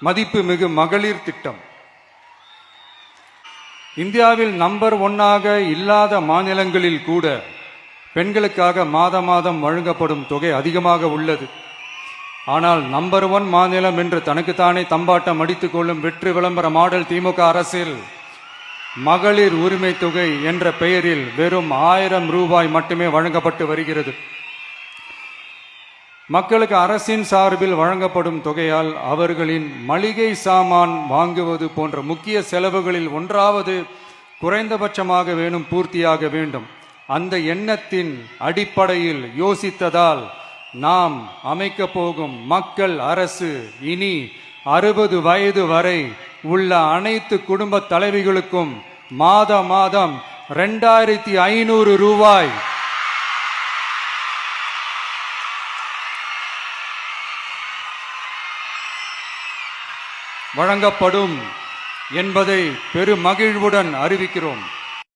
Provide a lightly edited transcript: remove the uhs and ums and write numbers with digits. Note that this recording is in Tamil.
மதிப்புமிகு மகளிர் திட்டம். இந்தியாவில் நம்பர் 1 இல்லாத மாநிலங்களில் கூட பெண்களுக்காக மாதம் வழங்கப்படும் தொகை அதிகமாக உள்ளது. ஆனால் நம்பர் 1 மாநிலம் என்று தனக்குத்தானே தம்பாட்டம் அடித்துக் கொள்ளும் வெற்றி விளம்பர மாடல் திமுக அரசில் மகளிர் உரிமை தொகை என்ற பெயரில் வெறும் 1000 ரூபாய் மட்டுமே வழங்கப்பட்டு வருகிறது. மக்களுக்கு அரசின் சார்பில் வழங்கப்படும் தொகையால் அவர்களின் மளிகை சாமான் வாங்குவது போன்ற முக்கிய செலவுகளில் ஒன்றாவது குறைந்தபட்சமாக வேணும் பூர்த்தியாக வேண்டும். அந்த எண்ணத்தின் அடிப்படையில் யோசித்ததால் நாம் அமைக்க போகும் மக்கள் அரசு இனி 60 வயது வரை உள்ள அனைத்து குடும்ப தலைவிகளுக்கும் மாதம் 2500 ரூபாய் வழங்கப்படும் என்பதை பெருமகிழ்வுடன் அறிவிக்கிறோம்.